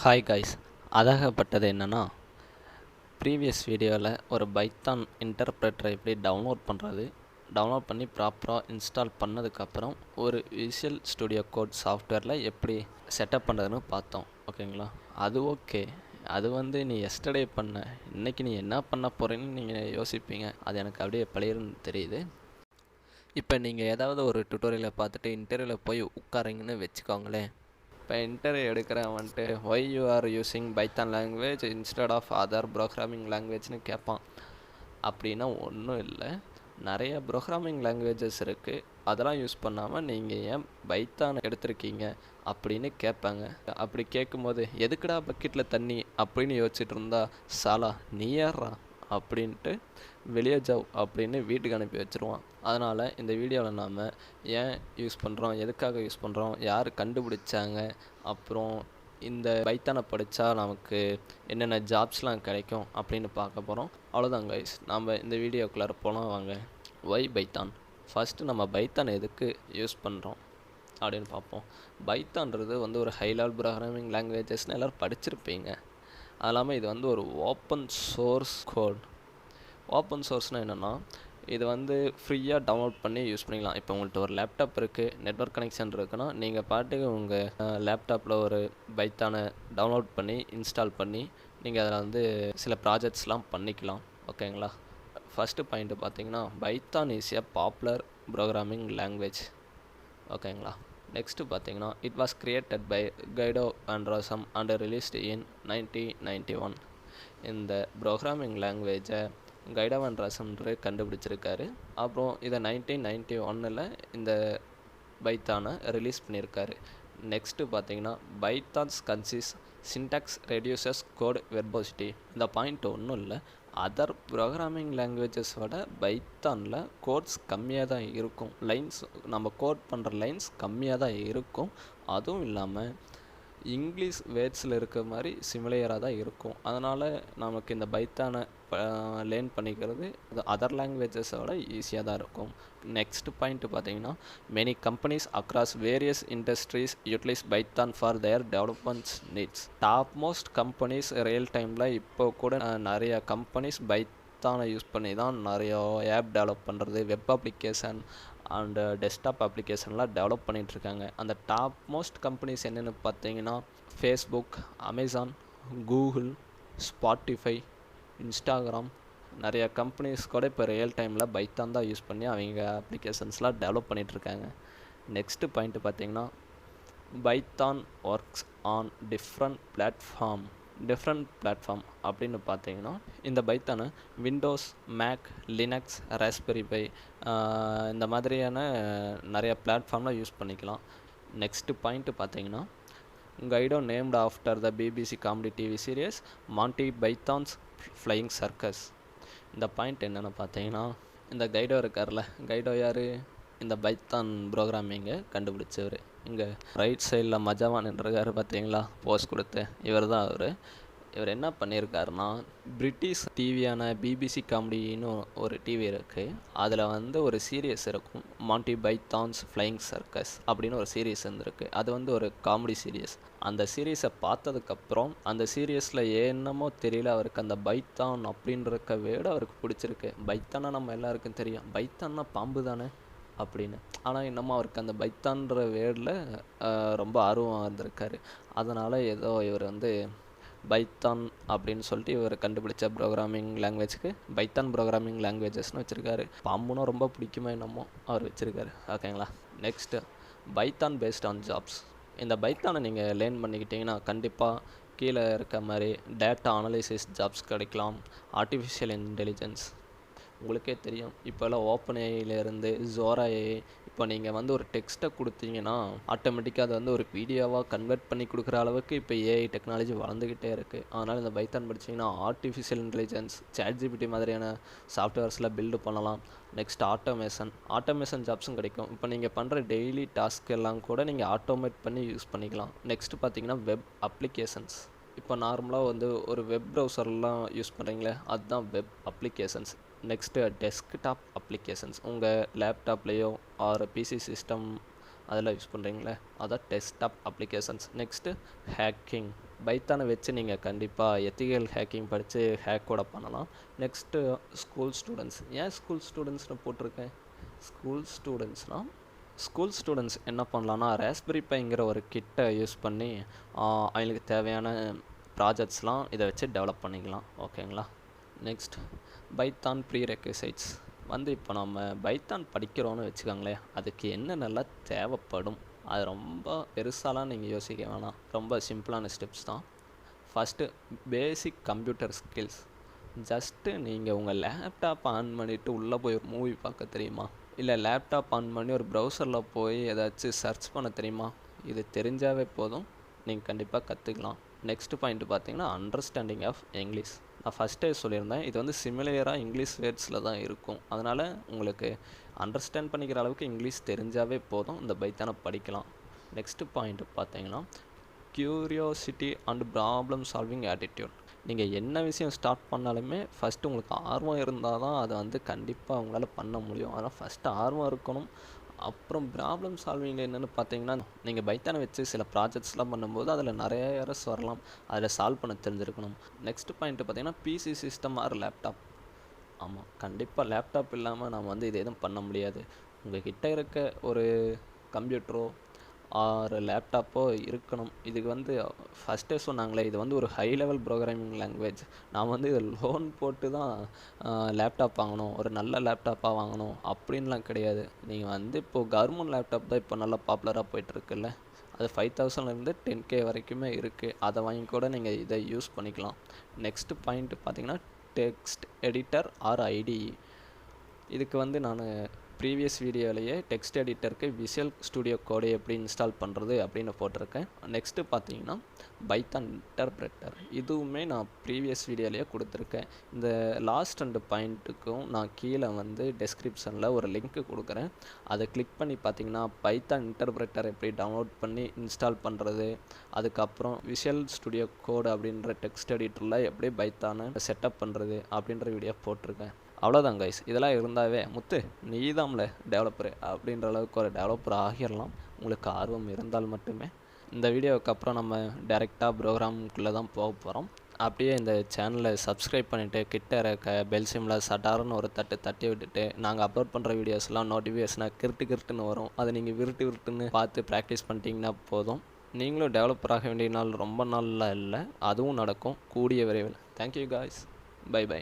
Hi guys, அதாகப்பட்டது என்னென்னா previous வீடியோவில் ஒரு பைத்தான் இன்டர்ப்ரெட்டரை எப்படி டவுன்லோட் பண்ணி ப்ராப்பராக இன்ஸ்டால் பண்ணதுக்கப்புறம் ஒரு விஷுவல் ஸ்டுடியோ கோட் சாஃப்ட்வேரில் எப்படி செட்டப் பண்ணுறதுன்னு பார்த்தோம். ஓகேங்களா? அது ஓகே. அது நீ எஸ்டர்டே பண்ண, இன்றைக்கி நீ என்ன பண்ண போகிறேன்னு நீங்கள் யோசிப்பீங்க. அது எனக்கு அப்படியே பழையன்னு தெரியுது. இப்போ நீங்கள் ஏதாவது ஒரு டுட்டோரியலை பார்த்துட்டு இன்டர்வியூவில் போய் உட்காரிங்கன்னு வச்சுக்கோங்களேன். இப்போ இன்டர்வியூ எடுக்கிறேன் வந்துட்டு why you are using Python language instead of other programming லாங்குவேஜ்னு கேட்பான். அப்படின்னா ஒன்றும் இல்லை, நிறைய ப்ரோக்ராமிங் லாங்குவேஜஸ் இருக்குது, அதெல்லாம் யூஸ் பண்ணாமல் நீங்கள் ஏன் பைத்தான் எடுத்திருக்கீங்க அப்படின்னு கேட்பாங்க. அப்படி கேட்கும்போது எதுக்குடா பக்கெட்டில் தண்ணி அப்படின்னு யோசிச்சுட்டு இருந்தா சாலா நீ யாரா அப்படின்ட்டு வெளியே ஜாவ் அப்படின்னு வீட்டுக்கு அனுப்பி வச்சுருவான். அதனால் இந்த வீடியோவில் நாம் ஏன் யூஸ் பண்ணுறோம், எதுக்காக யூஸ் பண்ணுறோம், யார் கண்டுபிடிச்சாங்க, அப்புறம் இந்த பைத்தானை படித்தா நமக்கு என்னென்ன ஜாப்ஸ்லாம் கிடைக்கும் அப்படின்னு பார்க்க போகிறோம். அவ்வளோதான் கைஸ், நாம் இந்த வீடியோக்குள்ளார போனால் வாங்க. Why Python. ஃபஸ்ட்டு நம்ம பைத்தான் எதுக்கு யூஸ் பண்ணுறோம் அப்படின்னு பார்ப்போம். பைத்தான்றது ஒரு ஹை லெவல் ப்ரோக்ராமிங் லாங்குவேஜஸ்னு எல்லோரும் படிச்சிருப்பீங்க. அது இல்லாமல் இது ஒரு ஓப்பன் சோர்ஸ் கோட். ஓப்பன் சோர்ஸ்னால் என்னென்னா இது ஃப்ரீயாக டவுன்லோட் பண்ணி யூஸ் பண்ணிக்கலாம். இப்போ உங்கள்கிட்ட ஒரு லேப்டாப் இருக்குது, நெட்வொர்க் கனெக்ஷன் இருக்குன்னா நீங்கள் பாட்டுக்கு உங்கள் லேப்டாப்பில் ஒரு பைத்தானை டவுன்லோட் பண்ணி இன்ஸ்டால் பண்ணி நீங்கள் அதில் சில ப்ராஜெக்ட்ஸ்லாம் பண்ணிக்கலாம். ஓகேங்களா? ஃபஸ்ட்டு பாயிண்ட்டு பார்த்தீங்கன்னா Python is a popular programming language. ஓகேங்களா? நெக்ஸ்ட்டு பார்த்தீங்கன்னா it was created by Guido van Rossum and released in 1991. இந்த ப்ரோக்ராமிங் லாங்குவேஜை கைடோ van Rossum கண்டுபிடிச்சிருக்காரு. அப்புறம் இதை 1991 இந்த பைத்தானை ரிலீஸ் பண்ணியிருக்காரு. நெக்ஸ்ட்டு பார்த்தீங்கன்னா Python's concise syntax reduces code verbosity. இந்த பாயிண்ட் ஒன்றும் இல்லை, அதர் ப்ரோக்ராமிங் லாங்குவேஜஸோட பைத்தானில் கோட்ஸ் கம்மியாக தான் இருக்கும். லைன்ஸ் நம்ம கோட் பண்ணுற லைன்ஸ் கம்மியாக தான் இருக்கும். அதுவும் இல்லாமல் இங்கிலீஷ் வேர்ட்ஸில் இருக்க மாதிரி சிமிலியராக தான் இருக்கும். அதனால் நமக்கு இந்த பைத்தானை லேர்ன் பண்ணிக்கிறது அதர் லாங்குவேஜஸோட ஈஸியாக தான் இருக்கும். நெக்ஸ்ட் பாயிண்ட் பார்த்தீங்கன்னா many companies across various industries utilise Python for their developments needs. Top most companies real டைமில் இப்போ கூட நிறைய கம்பெனிஸ் பைத்தானை யூஸ் பண்ணி தான் நிறைய ஆப் டெவலப் பண்ணுறது, வெப் அப்ளிகேஷன் அண்டு டெஸ்க்டாப் அப்ளிகேஷன்லாம் டெவலப் பண்ணிகிட்ருக்காங்க. அந்த டாப் மோஸ்ட் கம்பெனிஸ் என்னென்னு பார்த்தீங்கன்னா Facebook, Amazon, Google, Spotify, Instagram, நிறைய கம்பெனிஸ் கூட இப்போ ரியல் டைமில் பைத்தான் தான் யூஸ் பண்ணி அவங்க அப்ளிகேஷன்ஸ்லாம் டெவலப் பண்ணிகிட்ருக்காங்க. நெக்ஸ்ட்டு பாயிண்ட்டு பார்த்தீங்கன்னா Python works on different platform அப்படின்னு பார்த்தீங்கன்னா இந்த பைத்தானை Windows, Mac, Linux, Raspberry Pi இந்த மாதிரியான நிறைய பிளாட்ஃபார்மில் யூஸ் பண்ணிக்கலாம். நெக்ஸ்ட்டு பாயிண்ட்டு பார்த்தீங்கன்னா Guido named after the BBC comedy TV series Monty Python's Flying Circus. இந்த பாயிண்ட் என்னென்னு பார்த்தீங்கன்னா இந்த கைடோ இருக்கார்ல, கைடோ யார்? இந்த பைத்தான் ப்ரோக்ராமிங்கை கண்டுபிடிச்சவர். இங்கே ரைட் சைடில் மஜாவான் இருக்கார் பார்த்தீங்களா, போஸ்ட் கொடுத்து, இவர் தான் இவர் என்ன பண்ணியிருக்காருன்னா பிரிட்டிஷ் டிவியான பிபிசி காமெடின்னு ஒரு டிவி இருக்குது. அதில் ஒரு சீரியஸ் இருக்கும், மாண்டி பைத்தான்ஸ் ஃப்ளையிங் சர்க்கஸ் அப்படின்னு ஒரு சீரியஸ் இருந்திருக்கு. அது ஒரு காமெடி சீரியஸ். அந்த சீரியஸை பார்த்ததுக்கப்புறம் அந்த சீரியஸில் என்னமோ தெரியல, அவருக்கு அந்த பைத்தான் அப்படின்றக்க வேர்டு அவருக்கு பிடிச்சிருக்கு. பைத்தானா நம்ம எல்லாருக்கும் தெரியும், பைத்தான்னா பாம்பு தானே அப்படின்னு. ஆனால் இன்னமும் அவருக்கு அந்த பைத்தான்ற வேர்டில் ரொம்ப ஆர்வம் வந்திருக்காரு. அதனால் ஏதோ இவர் பைத்தான் அப்படின்னு சொல்லிட்டு இவர் கண்டுபிடிச்ச ப்ரோக்ராமிங் லாங்குவேஜ்க்கு பைத்தான் ப்ரோக்ராமிங் லாங்குவேஜஸ்னு வச்சுருக்காரு. பாம்புனா ரொம்ப பிடிக்குமா என்னமோ அவர் வச்சுருக்காரு. ஓகேங்களா? Next Python based on jobs. இந்த பைத்தானை நீங்கள் லேர்ன் பண்ணிக்கிட்டிங்கன்னா கண்டிப்பாக கீழே இருக்க மாதிரி டேட்டா அனலைசிஸ் ஜாப்ஸ் கிடைக்கலாம். ஆர்டிஃபிஷியல் இன்டெலிஜென்ஸ் உங்களுக்கே தெரியும், இப்போல்லாம் ஓப்பன் ஏஐலேருந்து ஜோரா ஏஐ. இப்போ நீங்கள் ஒரு டெக்ஸ்ட்டை கொடுத்தீங்கன்னா ஆட்டோமேட்டிக்காக அது ஒரு வீடியோவாக கன்வெர்ட் பண்ணி கொடுக்குற அளவுக்கு இப்போ ஏஐ டெக்னாலஜி வளர்ந்துக்கிட்டே இருக்குது. அதனால் இந்த பைத்தான் படிச்சிங்கன்னா ஆர்டிஃபிஷியல் இன்டெலிஜென்ஸ், சாட்ஜிபிடி மாதிரியான சாஃப்ட்வேர்ஸில் பில்டு பண்ணலாம். நெக்ஸ்ட் ஆட்டோமேஷன் ஜாப்ஸும் கிடைக்கும். இப்போ நீங்கள் பண்ணுற டெய்லி டாஸ்க் எல்லாம் கூட நீங்கள் ஆட்டோமேட் பண்ணி யூஸ் பண்ணிக்கலாம். நெக்ஸ்ட்டு பார்த்தீங்கன்னா வெப் அப்ளிகேஷன்ஸ். இப்போ நார்மலாக ஒரு வெப் ப்ரௌசர்லாம் யூஸ் பண்ணுறீங்களே, அதுதான் web applications. Next desktop applications, உங்கள் லேப்டாப்லேயோ ஆர் பிசி சிஸ்டம் அதில் யூஸ் பண்ணுறீங்களே, அதான் டெஸ்க்டாப் அப்ளிகேஷன்ஸ். Next hacking. பைத்தானை வச்சு நீங்கள் கண்டிப்பாக எத்திக்கல் ஹேக்கிங் படித்து ஹேக் கூட பண்ணலாம். Next school students. ஏன் ஸ்கூல் ஸ்டூடெண்ட்ஸ்னு போட்டிருக்கேன்? ஸ்கூல் ஸ்டூடெண்ட்ஸ் என்ன பண்ணலான்னா, ராஸ்பெரி பைங்கிற ஒரு கிட்டை யூஸ் பண்ணி அவங்களுக்கு தேவையான ப்ராஜெக்ட்ஸ்லாம் இதை வச்சு டெவலப் பண்ணிக்கலாம். ஓகேங்களா? Next Python prerequisites. இப்போ நம்ம பைத்தான் படிக்கிறோன்னு வச்சுக்கோங்களேன், அதுக்கு என்னென்னலாம் தேவைப்படும்? அது ரொம்ப பெருசாலாம் நீங்கள் யோசிக்க வேணாம். ரொம்ப சிம்பிளான ஸ்டெப்ஸ் தான். First basic computer skills. Just நீங்கள் உங்கள் லேப்டாப் ஆன் பண்ணிவிட்டு உள்ளே போய் ஒரு மூவி பார்க்க தெரியுமா? இல்லை லேப்டாப் ஆன் பண்ணி ஒரு ப்ரௌசரில் போய் ஏதாச்சும் சர்ச் பண்ண தெரியுமா? இது தெரிஞ்சாவே போதும், நீங்கள் கண்டிப்பாக கற்றுக்கலாம். நெக்ஸ்ட் பாயிண்ட் பார்த்தீங்கன்னா அண்டர்ஸ்டாண்டிங் ஆஃப் இங்கிலீஷ். நான் ஃபஸ்ட்டே சொல்லியிருந்தேன், இது வந்து சிமிலராக இங்கிலீஷ் வேர்ட்ஸில் தான் இருக்கும். அதனால் உங்களுக்கு அண்டர்ஸ்டாண்ட் பண்ணிக்கிற அளவுக்கு இங்கிலீஷ் தெரிஞ்சாவே போதும், இந்த பைத்தானை படிக்கலாம். நெக்ஸ்ட் பாயிண்ட் பார்த்தீங்கன்னா curiosity and problem solving attitude. நீங்கள் என்ன விஷயம் ஸ்டார்ட் பண்ணாலுமே ஃபஸ்ட்டு உங்களுக்கு ஆர்வம் இருந்தால் தான் அதை வந்து கண்டிப்பாக உங்களால் பண்ண முடியும். அதனால் ஃபஸ்ட்டு ஆர்வம் இருக்கணும். அப்புறம் ப்ராப்ளம் சால்விங் என்னென்னு பார்த்தீங்கன்னா, நீங்கள் பைத்தானை வச்சு சில ப்ராஜெக்ட்ஸ்லாம் பண்ணும்போது அதில் நிறைய எரர்ஸ் வரலாம், அதில் சால்வ் பண்ண தெரிஞ்சிருக்கணும். நெக்ஸ்ட் பாயிண்ட் பார்த்தீங்கன்னா பிசி சிஸ்டம் ஆர் லேப்டாப். ஆமாம், கண்டிப்பாக லேப்டாப் இல்லாமல் நம்ம வந்து இது எதுவும் பண்ண முடியாது. உங்கள் கிட்டே இருக்க ஒரு கம்ப்யூட்டரோ ஆர் லேப்டாப்போ இருக்கணும். இதுக்கு வந்து ஃபஸ்ட்டே சொன்னாங்களே, இது வந்து ஒரு ஹை லெவல் ப்ரோக்ராமிங் லாங்குவேஜ். நான் வந்து இதை லோன் போட்டு தான் லேப்டாப் வாங்கணும், ஒரு நல்ல லேப்டாப்பாக வாங்கணும் அப்படின்லாம் கிடையாது. நீங்கள் வந்து இப்போது கவர்மெண்ட் லேப்டாப் தான் இப்போ நல்லா பாப்புலராக போயிட்டுருக்குல்ல, அது 5000லேருந்து 10K வரைக்குமே இருக்குது. அதை வாங்கி கூட நீங்கள் இதை யூஸ் பண்ணிக்கலாம். நெக்ஸ்ட் பாயிண்ட் பார்த்தீங்கன்னா டெக்ஸ்ட் எடிட்டர் ஆர் ஐடிஇ. இதுக்கு வந்து நான் ப்ரீவியஸ் வீடியோலையே டெக்ஸ்ட் எடிட்டருக்கு விஷுவல் ஸ்டுடியோ கோடு எப்படி இன்ஸ்டால் பண்ணுறது அப்படின்னு போட்டிருக்கேன். நெக்ஸ்ட்டு பார்த்தீங்கன்னா பைத்தான் இன்டர்பிரட்டர். இதுவுமே நான் ப்ரீவியஸ் வீடியோலையே கொடுத்துருக்கேன். இந்த லாஸ்ட் 2 பாயிண்ட்டுக்கும் நான் கீழே வந்து டெஸ்கிரிப்ஷனில் ஒரு லிங்க்கு கொடுக்குறேன். அதை கிளிக் பண்ணி பார்த்தீங்கன்னா பைத்தான் இன்டர்பிரட்டர் எப்படி டவுன்லோட் பண்ணி இன்ஸ்டால் பண்ணுறது, அதுக்கப்புறம் விஷுவல் ஸ்டுடியோ கோடு அப்படின்ற டெக்ஸ்ட் எடிட்டரில் எப்படி பைத்தானை செட்டப் பண்ணுறது அப்படின்ற வீடியோ போட்டிருக்கேன். அவ்வளோதான் கைஸ். இதெல்லாம் இருந்தாவே முத்து நீதாம்ல டெவலப்பரு அப்படின்ற அளவுக்கு ஒரு டெவலப்பர் ஆகிடலாம், உங்களுக்கு ஆர்வம் இருந்தால் மட்டுமே. இந்த வீடியோவுக்கு அப்புறம் நம்ம டைரெக்டாக ப்ரோக்ராமுக்குள்ளே தான் போக போகிறோம். அப்படியே இந்த சேனலை சப்ஸ்கிரைப் பண்ணிவிட்டு கிட்ட இருக்க பெல் சிம்மில் சட்டார்னு ஒரு தட்டி விட்டுட்டு நாங்கள் அப்லோட் பண்ணுற வீடியோஸ்லாம் நோட்டிஃபிகேஷனாக கிருட்டுன்னு வரும். அதை நீங்கள் விருட்டுன்னு பார்த்து ப்ராக்டிஸ் பண்ணிட்டீங்கன்னா போதும். நீங்களும் டெவலப்பர் ஆக வேண்டிய நாள் ரொம்ப நாளில் இல்லை, அதுவும் நடக்கும் கூடிய விரைவில். Thank you guys. Bye by.